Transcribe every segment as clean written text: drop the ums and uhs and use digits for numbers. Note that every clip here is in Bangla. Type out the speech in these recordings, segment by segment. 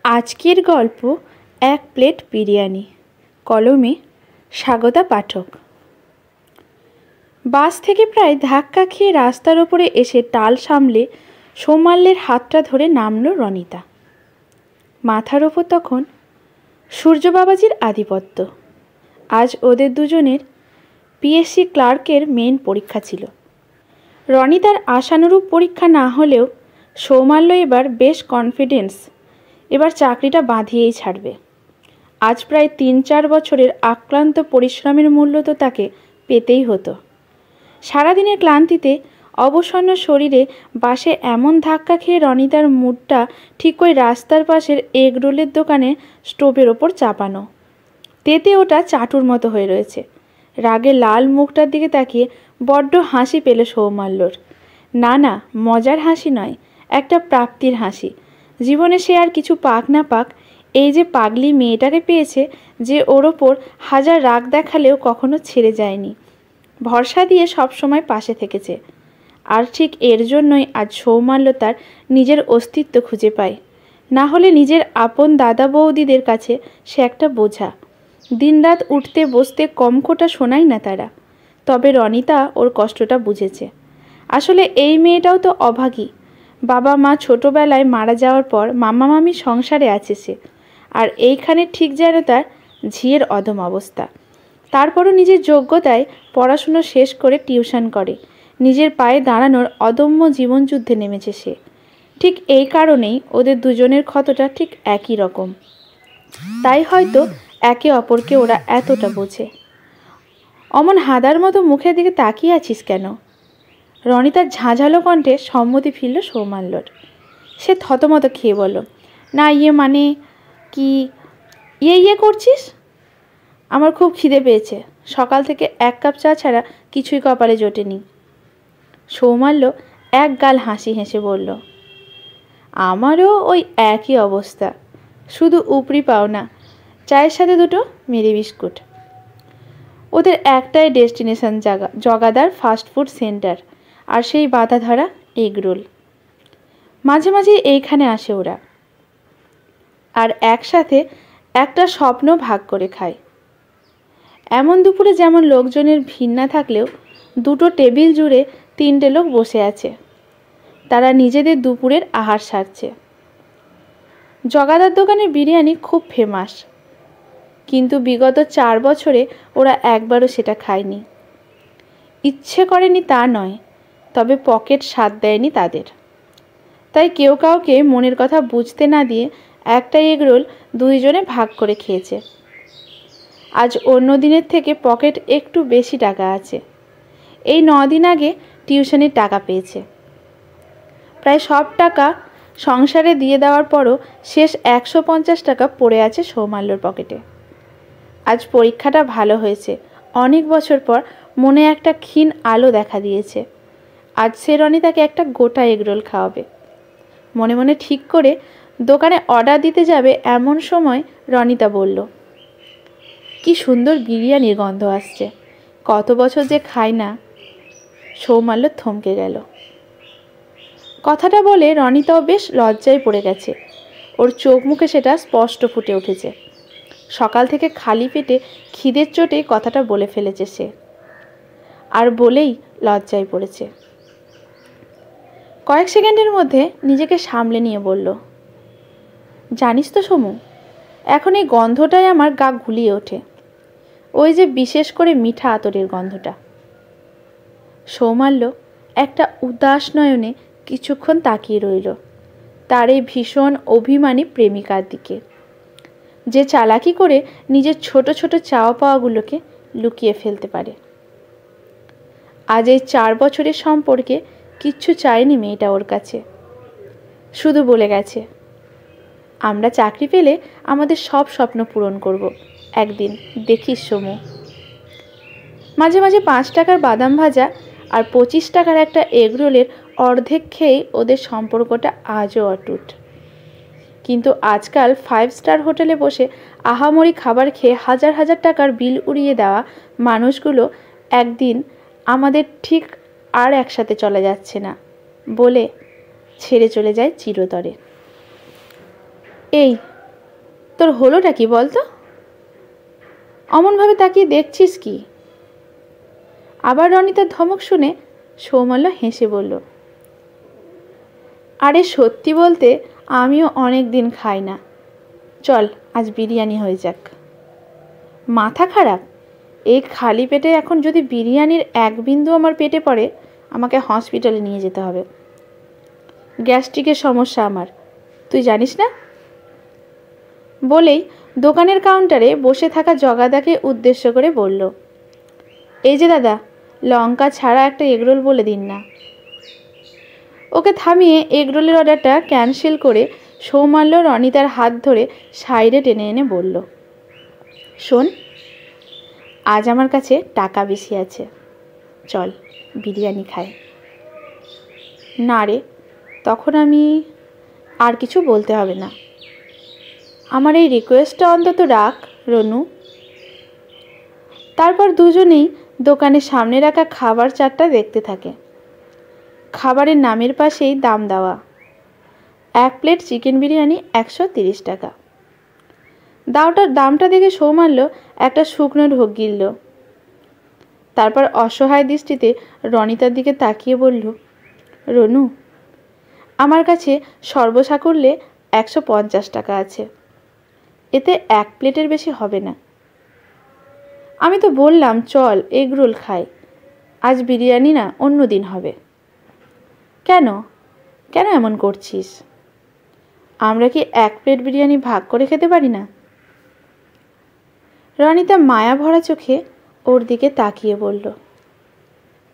আজকের গল্প এক প্লেট বিরিয়ানি। কলমে স্বাগতা পাঠক। বাস থেকে প্রায় ধাক্কা খেয়ে রাস্তার ওপরে এসে টাল সামলে সৌমাল্যের হাতটা ধরে নামল রনিতা। মাথার ওপর তখন সূর্য বাবাজির আধিপত্য। আজ ওদের দুজনের পিএসসি ক্লার্কের মেন পরীক্ষা ছিল। রনিতার আশানুরূপ পরীক্ষা না হলেও সৌমাল্য এবার বেশ কনফিডেন্স, এবার চাকরিটা বাঁধিয়েই ছাড়বে। আজ প্রায় ৩-৪ বছরের আক্রান্ত পরিশ্রমের মূল্য তো তাকে পেতেই হতো। সারাদিনের ক্লান্তিতে অবসন্ন শরীরে বাসে এমন ধাক্কা খেয়ে রনিতার মুডটা ঠিক ওই রাস্তার পাশের এগরোলের দোকানে স্টোভের ওপর চাপানো। তেতে ওটা চাটুর মতো হয়ে রয়েছে। রাগে লাল মুখটার দিকে তাকিয়ে বড্ড হাসি পেল সৌমাল্যর। না, মজার হাসি নয়, একটা প্রাপ্তির হাসি। জীবনে সে আর কিছু পাক না পাক, এই যে পাগলি মেয়েটাকে পেয়েছে, যে ওর ওপর হাজার রাগ দেখালেও কখনো ছেড়ে যায়নি, ভরসা দিয়ে সব সময় পাশে থেকেছে। আর ঠিক এর জন্যই আজ সৌমাল্য তার নিজের অস্তিত্ব খুঁজে পায়। না হলে নিজের আপন দাদা বৌদিদের কাছে সে একটা বোঝা। দিনরাত উঠতে বসতে কম খোটা শোনায় না তারা। তবে রনিতা ওর কষ্টটা বুঝেছে। আসলে এই মেয়েটাও তো অভাগী। বাবা মা ছোটোবেলায় মারা যাওয়ার পর মামা মামি সংসারে আছে সে। আর এইখানে ঠিক যেন তার ঝিয়ের অধম অবস্থা। তারপরও নিজের যোগ্যতায় পড়াশুনো শেষ করে টিউশন করে নিজের পায়ে দাঁড়ানোর অদম্য জীবনযুদ্ধে নেমেছে সে। ঠিক এই কারণেই ওদের দুজনের ক্ষতটা ঠিক একই রকম। তাই হয়তো একে অপরকে ওরা এতটা বোঝে। অমন হাদার মতো মুখের দিকে তাকিয়ে আছিস কেন? রনিতার ঝাঁঝালো কণ্ঠে সম্মতি ফিরল সৌমাল্যর। সে থতমত খেয়ে বলল, না মানে কি ইয়ে করছিস? আমার খুব খিদে পেয়েছে, সকাল থেকে এক কাপ চা ছাড়া কিছুই কপালে জোটেনি। সৌমাল্য এক গাল হাসি হেসে বলল, আমারও ওই একই অবস্থা, শুধু উপরি পাওনা, চায়ের সাথে দুটো মেরি বিস্কুট। ওদের একটাই ডেস্টিনেশন জগাদার ফাস্টফুড সেন্টার, আর সেই বাধা ধরা এগরোল। মাঝে মাঝে এইখানে আসে ওরা, আর একসাথে একটা স্বপ্ন ভাগ করে খায়। এমন দুপুরে যেমন লোকজনের ভিড় না থাকলেও দুটো টেবিল জুড়ে 3টে লোক বসে আছে, তারা নিজেদের দুপুরের আহার সারছে। জগাদার দোকানের বিরিয়ানি খুব ফেমাস, কিন্তু বিগত 4 বছরে ওরা একবারও সেটা খায়নি। ইচ্ছে করেনি তা নয়, তবে পকেট সাথ দেয়নি তাদের। তাই কেউ কাউকে মনের কথা বুঝতে না দিয়ে একটা এগরোল দুইজনে ভাগ করে খেয়েছে। আজ অন্য দিনের থেকে পকেট একটু বেশি টাকা আছে। এই 9 দিন আগে টিউশনের টাকা পেয়েছে। প্রায় সব টাকা সংসারে দিয়ে দেওয়ার পরও শেষ 150 টাকা পড়ে আছে সৌমাল্যর পকেটে। আজ পরীক্ষাটা ভালো হয়েছে, অনেক বছর পর মনে একটা ক্ষীণ আলো দেখা দিয়েছে। আজ সে রনিতাকে একটা গোটা এগরোল খাওয়াবে। মনে মনে ঠিক করে দোকানে অর্ডার দিতে যাবে এমন সময় রনিতা বলল, কি সুন্দর বিরিয়ানির গন্ধ আসছে, কত বছর যে খাই না। সৌমাল্য থমকে গেল। কথাটা বলে রনিতাও বেশ লজ্জায় পড়ে গেছে। ওর চোখ মুখে সেটা স্পষ্ট ফুটে উঠেছে। সকাল থেকে খালি পেটে খিদের চোটে কথাটা বলে ফেলেছে সে, আর বলেই লজ্জায় পড়েছে। কয়েক সেকেন্ডের মধ্যে নিজেকে সামলে নিয়ে বলল, জানিস তো সমু, এখন এই গন্ধটাই আমার গা গুলিয়ে ওঠে, ওই যে বিশেষ করে মিঠা আতরের গন্ধটা। সৌমাল্য একটা উদাস নয়নে কিছুক্ষণ তাকিয়ে রইল তার এই ভীষণ অভিমানী প্রেমিকার দিকে, যে চালাকি করে নিজের ছোট ছোট চাওয়া পাওয়াগুলোকে লুকিয়ে ফেলতে পারে। আজ এই 4 বছরের সম্পর্কে কিচ্ছু চায়নি মেয়েটা ওর কাছে, শুধু বলে গেছে, আমরা চাকরি পেলে আমাদের সব স্বপ্ন পূরণ করব একদিন, দেখিস সমু। মাঝে মাঝে 5 টাকার বাদাম ভাজা আর 25 টাকার একটা এগরোলের অর্ধেক খেয়েই ওদের সম্পর্কটা আজও অটুট। কিন্তু আজকাল 5 স্টার হোটেলে বসে আহামরি খাবার খেয়ে হাজার হাজার টাকার বিল উড়িয়ে দেওয়া মানুষগুলো একদিন আমাদের ঠিক আর একসাথে চলা যাচ্ছে না বলে ছেড়ে চলে যায় চিরতরে। এই তোর হলোটা কি বলতো? অমনভাবে তাকিয়ে দেখছিস কি? আবার রনিতার ধমক শুনে সৌমাল্য হেসে বলল, আরে সত্যি বলতে আমিও অনেক দিন খাই না, চল আজ বিরিয়ানি হয়ে যাক। মাথা খারাপ? এই খালি পেটে এখন যদি বিরিয়ানির এক বিন্দু আমার পেটে পড়ে, আমাকে হসপিটালে নিয়ে যেতে হবে। গ্যাস্ট্রিকের সমস্যা আমার, তুই জানিস না? বলেই দোকানের কাউন্টারে বসে থাকা জগাদাকে উদ্দেশ্য করে বলল, এই যে দাদা, লঙ্কা ছাড়া একটা এগরোল বলে দিন না। ওকে থামিয়ে এগরোলের অর্ডারটা ক্যান্সেল করে সৌমাল্য রনিতার হাত ধরে সাইডে টেনে এনে বলল, শোন, আজ আমার কাছে টাকা বেশি আছে, চল বিরিয়ানি খাই। না রে, তখন আমি আর কিছু বলতে হবে না, আমার এই রিকোয়েস্টটা অন্তত রাখ রনু। তারপর দুজনেই দোকানের সামনে রাখা খাবার চারটা দেখতে থাকে। খাবারের নামের পাশেই দাম দেওয়া, 1 প্লেট চিকেন বিরিয়ানি 130 টাকা। দামটা দেখে সৌমাল্য একটা শুকনো ঢোক গিলল। তারপর অসহায় দৃষ্টিতে রনিতার দিকে তাকিয়ে বলল, রনু, আমার কাছে সর্বসাকুল্যে 150 টাকা আছে, এতে 1 প্লেটের বেশি হবে না। আমি তো বললাম চল এগরোল খাই, আজ বিরিয়ানি না, অন্য দিন হবে। কেন কেন এমন করছিস? আমরা কি 1 প্লেট বিরিয়ানি ভাগ করে খেতে পারি না? রনিতা মায়া ভরা চোখে ওর দিকে তাকিয়ে বলল,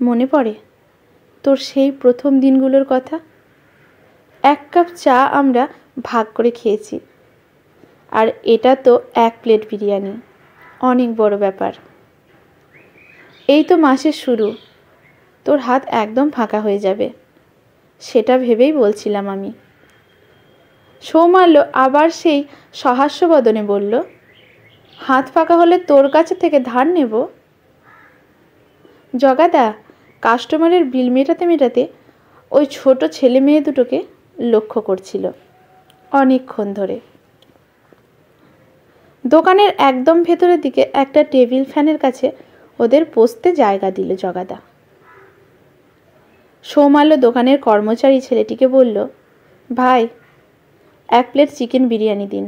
মনে পড়ে তোর সেই প্রথম দিনগুলোর কথা? 1 কাপ চা আমরা ভাগ করে খেয়েছি, আর এটা তো 1 প্লেট বিরিয়ানি, অনেক বড় ব্যাপার। এই তো মাসের শুরু, তোর হাত একদম ফাঁকা হয়ে যাবে, সেটা ভেবেই বলছিলাম আমি। সৌমাল্য আবার সেই সহাস্য বদনে বলল, হাত ফাঁকা হলে তোর কাছে থেকে ধার নেব? জগাদা কাস্টমারের বিল মেটাতে মেটাতে ওই ছোট ছেলে মেয়ে দুটোকে লক্ষ্য করছিল অনেকক্ষণ ধরে। দোকানের একদম ভেতরের দিকে একটা টেবিল ফ্যানের কাছে ওদের বসতে জায়গা দিল জগাদা। সৌমাল্য দোকানের কর্মচারী ছেলেটিকে বলল, ভাই 1 প্লেট চিকেন বিরিয়ানি দিন,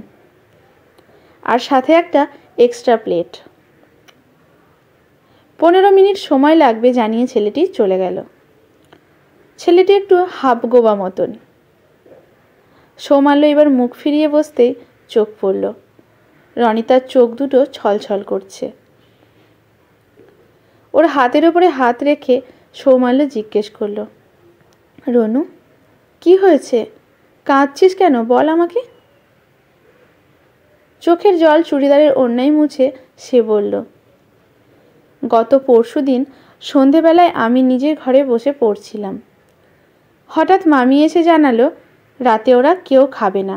আর সাথে একটা এক্সট্রা প্লেট। 15 মিনিট সময় লাগবে জানিয়ে ছেলেটি চলে গেল। ছেলেটি একটু হাবগোবা মতন। সৌমাল্য এবার মুখ ফিরিয়ে বসতেই চোখ পড়ল, রনিতার চোখ দুটো ছলছল করছে। ওর হাতের ওপরে হাত রেখে সৌমাল্য জিজ্ঞেস করল, রনু, কি হয়েছে? কাঁদছিস কেন, বল আমাকে। চোখের জল চুড়িদারের ওড়নায় মুছে সে বলল, গত পরশুদিন সন্ধেবেলায় আমি নিজের ঘরে বসে পড়ছিলাম, হঠাৎ মামি এসে জানালো রাতে ওরা কেউ খাবে না,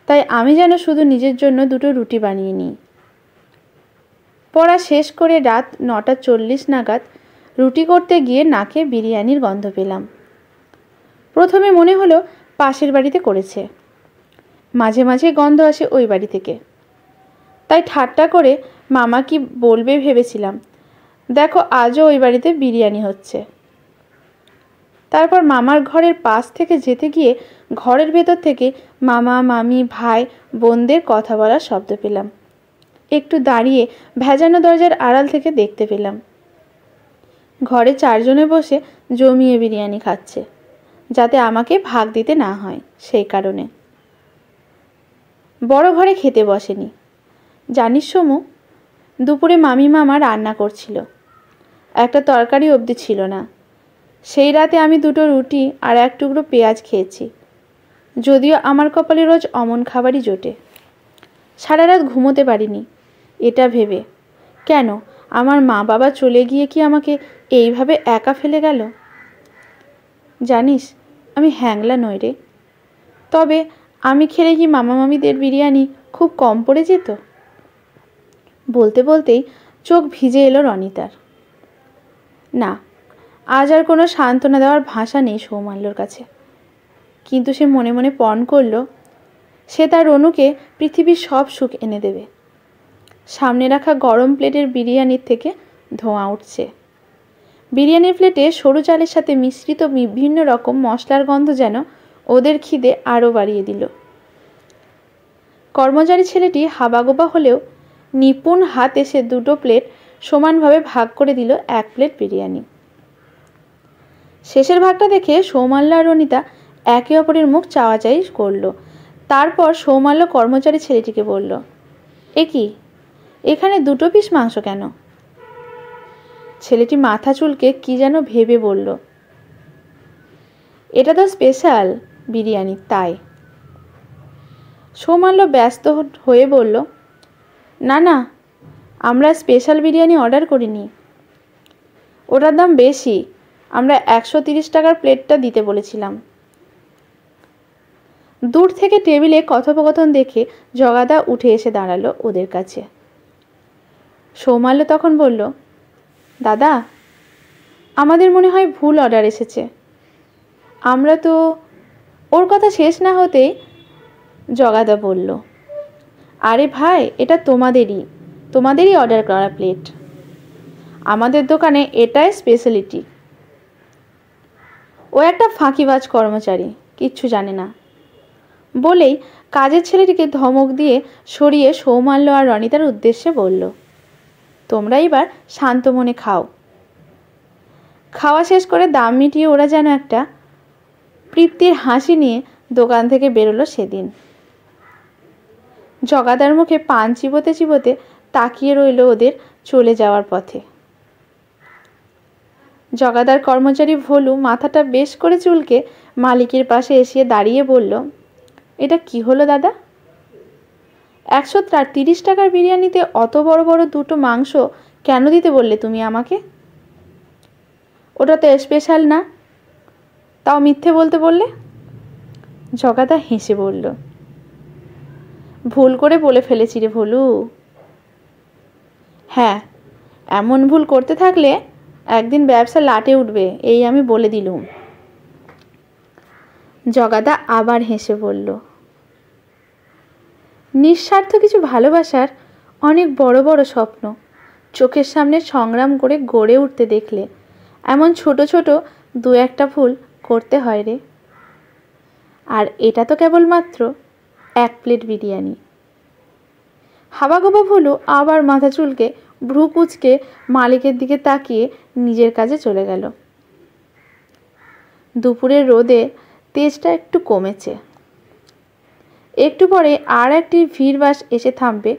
তাই আমি যেন শুধু নিজের জন্য 2টো রুটি বানিয়ে নিই। পড়া শেষ করে রাত 9:40 নাগাদ রুটি করতে গিয়ে নাকে বিরিয়ানির গন্ধ পেলাম। প্রথমে মনে হলো পাশের বাড়িতে করেছে, মাঝে মাঝে গন্ধ আসে ওই বাড়ি থেকে, তাই ঠাট্টা করে মামা কি বলবে ভেবেছিলাম, দেখো আজও ওই বাড়িতে বিরিয়ানি হচ্ছে। তারপর মামার ঘরের পাশ থেকে যেতে গিয়ে ঘরের ভেতর থেকে মামা, মামি, ভাই, বোনদের কথা বলার শব্দ পেলাম। একটু দাঁড়িয়ে ভেজানো দরজার আড়াল থেকে দেখতে পেলাম ঘরে 4 জনে বসে জমিয়ে বিরিয়ানি খাচ্ছে, যাতে আমাকে ভাগ দিতে না হয় সেই কারণে। বড় ঘরে খেতে বসেনি। জানিস সমু, দুপুরে মামি মামা রান্না করছিল, একটা তরকারি অবধি ছিল না। সেই রাতে আমি 2টো রুটি আর 1 টুকরো পেঁয়াজ খেয়েছি, যদিও আমার কপালে রোজ অমন খাবারই জোটে। সারা রাত ঘুমোতে পারিনি এটা ভেবে, কেন আমার মা বাবা চলে গিয়ে কি আমাকে এইভাবে একা ফেলে গেল। জানিস আমি হ্যাংলা নই রে, তবে আমি খেলে কি মামা মামিদের বিরিয়ানি খুব কম পড়ে যেত? বলতে বলতেই চোখ ভিজে এলো রনিতার। না, আজ আর কোনো সান্ত্বনা দেওয়ার ভাষা নেই সৌমাল্যর কাছে, কিন্তু সে মনে মনে পণ করল সে তার রনুকে পৃথিবীর সব সুখ এনে দেবে। সামনে রাখা গরম প্লেটের বিরিয়ানির থেকে ধোঁয়া উঠছে। বিরিয়ানির প্লেটে সরু চালের সাথে মিশ্রিত বিভিন্ন রকম মশলার গন্ধ যেন ওদের খিদে আরও বাড়িয়ে দিল। কর্মচারী ছেলেটি হাবাগোবা হলেও নিপুণ হাত এসে দুটো প্লেট সমানভাবে ভাগ করে দিল এক প্লেট বিরিয়ানি। শেষের ভাগটা দেখে সৌমাল্য আর রনিতা একে অপরের মুখ চাওয়াচাই করল। তারপর সৌমাল্য কর্মচারী ছেলেটিকে বলল, এ কি, এখানে দুটো পিস মাংস কেন? ছেলেটি মাথা চুলকে কি যেন ভেবে বলল, এটা তো স্পেশাল বিরিয়ানি, তাই। সৌমাল্য ব্যস্ত হয়ে বলল, না না, আমরা স্পেশাল বিরিয়ানি অর্ডার করিনি, ওটার দাম বেশি, আমরা 130 টাকার প্লেটটা দিতে বলেছিলাম। দূর থেকে টেবিলে কথোপকথন দেখে জগাদা উঠে এসে দাঁড়ালো ওদের কাছে। সৌমাল্য তখন বলল, দাদা, আমাদের মনে হয় ভুল অর্ডার এসেছে। আমরা তো... ওর কথা শেষ না হতেই জগাদা বলল, আরে ভাই, এটা তোমাদেরই অর্ডার করা প্লেট, আমাদের দোকানে এটাই স্পেশালিটি। ও একটা ফাঁকিবাজ কর্মচারী, কিচ্ছু জানে না বলেই কাজের ছেলেটিকে ধমক দিয়ে সরিয়ে সৌমাল্য আর রনিতার উদ্দেশ্যে বলল, তোমরা এবার শান্ত মনে খাও। খাওয়া শেষ করে দাম মিটিয়ে ওরা যেন একটা তৃপ্তির হাসি নিয়ে দোকান থেকে বেরোলো সেদিন। জগাদার মুখে পান চিবোতে চিবোতে তাকিয়ে রইল ওদের চলে যাওয়ার পথে। জগাদার কর্মচারী ভোলু মাথাটা বেশ করে চুলকে মালিকের পাশে এসে দাঁড়িয়ে বলল, এটা কি হলো দাদা? 130 টাকার বিরিয়ানিতে অত বড় বড় দুটো মাংস কেন দিতে বললে তুমি আমাকে? ওটা তো স্পেশাল না, তাও মিথ্যে বলতে বললে? জগাদা হেসে বলল, ভুল করে বলে ফেলেছি রে ভোলু। হ্যাঁ, এমন ভুল করতে থাকলে একদিন ব্যবসা লাটে উঠবে, এই আমি বলে দিলুম। জগাদা আবার হেসে বলল, নিঃস্বার্থ কিছু ভালোবাসার অনেক বড় বড় স্বপ্ন চোখের সামনে সংগ্রাম করে গড়ে উঠতে দেখলে এমন ছোট ছোট দু একটা ভুল করতে হয় রে। আর এটা তো কেবলমাত্র এক প্লেট বিরিয়ানি। হাবাগোবা ভুলু আবার মাথা চুলকে ভ্রু কুঁচকে মালিকের দিকে তাকিয়ে নিজের কাজে চলে গেল। দুপুরের রোদে তেজটা একটু কমেছে। একটু পরে আর একটি ভিড় বাস এসে থামবে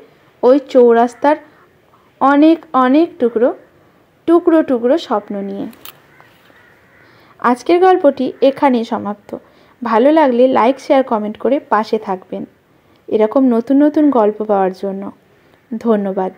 ওই চৌরাস্তার অনেক অনেক টুকরো টুকরো টুকরো স্বপ্ন নিয়ে। আজকের গল্পটি এখানেই সমাপ্ত। ভালো লাগলে লাইক, শেয়ার, কমেন্ট করে পাশে থাকবেন এরকম নতুন নতুন গল্প পাওয়ার জন্য। ধন্যবাদ।